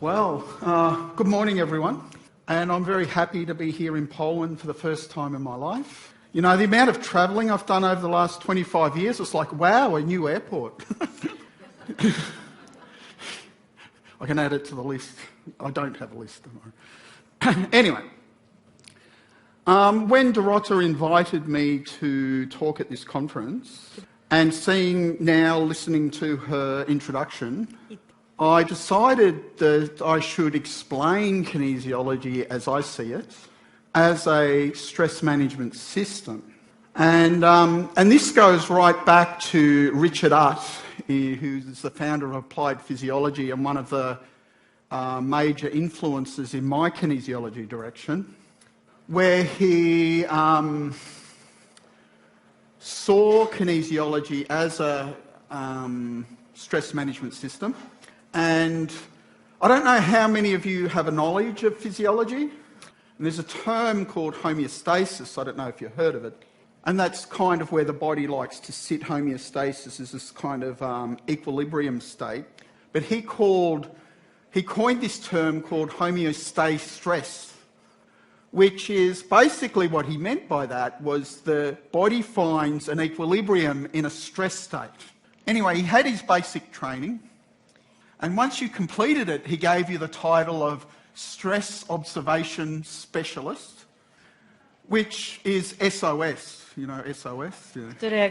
Well, good morning everyone, and I'm very happy to be here in Poland for the first time in my life. You know, the amount of travelling I've done over the last 25 years, it's like, wow, a new airport. I can add it to the list. I don't have a list, don't I? Anyway, when Dorota invited me to talk at this conference, and listening to her introduction, I decided that I should explain kinesiology as I see it, as a stress management system. And this goes right back to Richard Utt, who's the founder of applied physiology and one of the major influences in my kinesiology direction, where he saw kinesiology as a stress management system. And I don't know how many of you have a knowledge of physiology. And there's a term called homeostasis. I don't know if you've heard of it. And that's kind of where the body likes to sit. Homeostasis is this kind of equilibrium state. But he coined this term called homeostatic stress, which is basically what he meant by that was the body finds an equilibrium in a stress state. Anyway, he had his basic training. And once you completed it, he gave you the title of Stress Observation Specialist, which is SOS. You know, SOS? Yeah.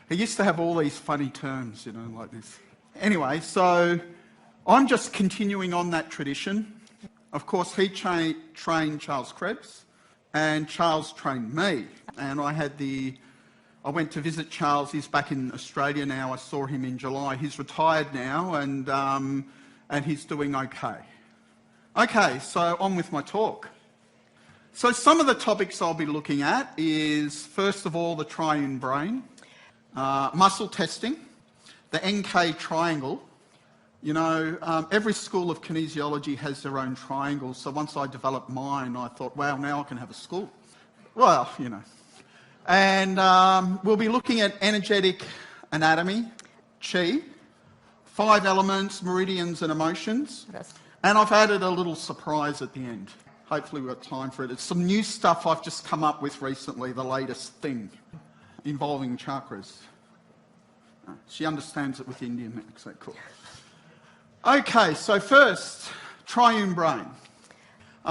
He used to have all these funny terms, you know, like this. Anyway, so I'm just continuing on that tradition. Of course, he trained Charles Krebs, and Charles trained me. And I went to visit Charles. He's back in Australia now. I saw him in July. He's retired now, and he's doing okay. Okay, so on with my talk. So some of the topics I'll be looking at is, first of all, the triune brain, muscle testing, the NK triangle. You know, every school of kinesiology has their own triangles. So once I developed mine, I thought, wow, now I can have a school. Well, you know. And we'll be looking at energetic anatomy, chi, 5 elements, meridians and emotions. And I've added a little surprise at the end. Hopefully we've got time for it. It's some new stuff I've just come up with recently, the latest thing involving chakras. She understands it with Indian accent. Cool. Okay, so first, triune brain.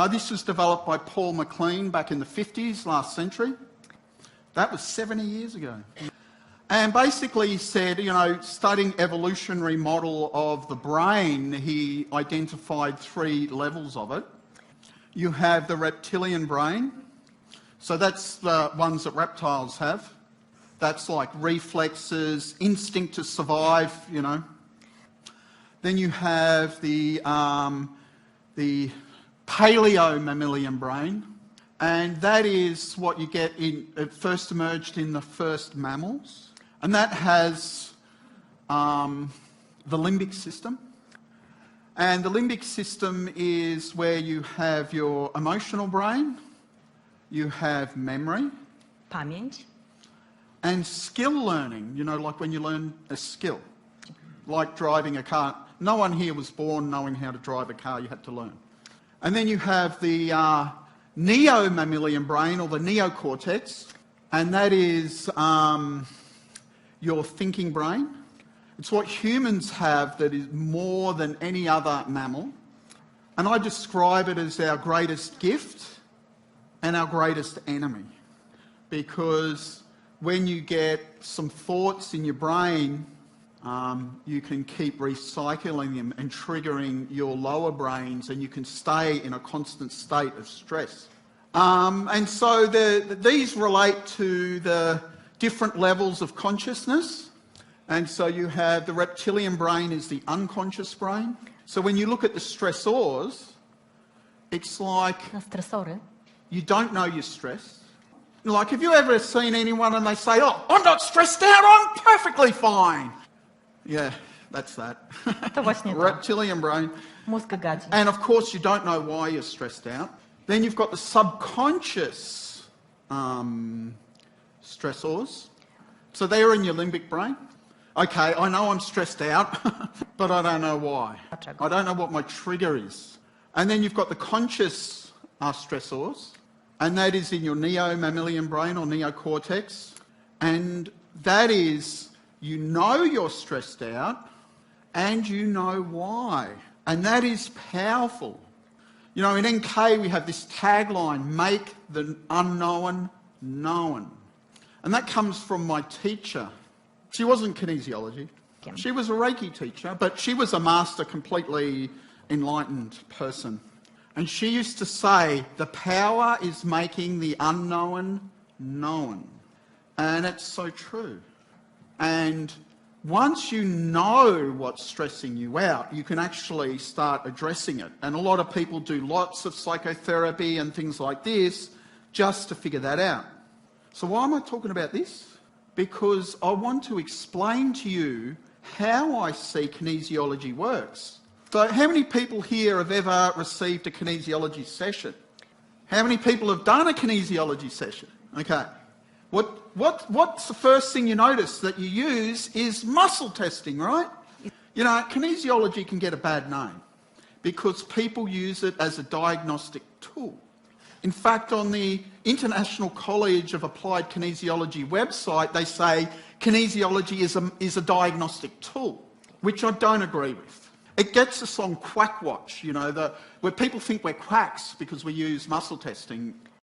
This was developed by Paul MacLean back in the 50s, last century. That was 70 years ago. And basically he said, you know, studying evolutionary model of the brain, he identified 3 levels of it. You have the reptilian brain. So that's the ones that reptiles have. That's like reflexes, instinct to survive, you know. Then you have the paleo-mammalian brain. And that is what you get it first emerged in the first mammals. And that has the limbic system. And the limbic system is where you have your emotional brain, you have memory, pamięć, and skill learning, you know, like when you learn a skill, like driving a car. No one here was born knowing how to drive a car, you had to learn. And then you have the neo-mammalian brain, or the neocortex, and that is your thinking brain. It's what humans have that is more than any other mammal. And I describe it as our greatest gift and our greatest enemy. Because when you get some thoughts in your brain, you can keep recycling them and triggering your lower brains, and you can stay in a constant state of stress. And so these relate to the different levels of consciousness. And so you have the reptilian brain is the unconscious brain. So when you look at the stressors, it's like you don't know you're stressed. Like, have you ever seen anyone and they say, oh, I'm not stressed out, I'm perfectly fine. Yeah, that's that. Reptilian brain. And of course you don't know why you're stressed out. Then you've got the subconscious stressors. So they're in your limbic brain. Okay, I know I'm stressed out, but I don't know why. I don't know what my trigger is. And then you've got the conscious stressors, and that is in your neo-mammalian brain or neocortex. And that is, you know you're stressed out, and you know why. And that is powerful. You know, in NK we have this tagline, make the unknown known. And that comes from my teacher. She wasn't kinesiology. She was a Reiki teacher, but she was a master, completely enlightened person. And she used to say, the power is making the unknown known. And it's so true. And once you know what's stressing you out, you can actually start addressing it. And a lot of people do lots of psychotherapy and things like this just to figure that out. So why am I talking about this? Because I want to explain to you how I see kinesiology works. So how many people here have ever received a kinesiology session? How many people have done a kinesiology session? Okay. What's the first thing you notice that you use is muscle testing, right? You know, kinesiology can get a bad name because people use it as a diagnostic tool. In fact, on the International College of Applied Kinesiology website, they say kinesiology is a diagnostic tool, which I don't agree with. It gets us on quack watch, you know, where people think we're quacks because we use muscle testing.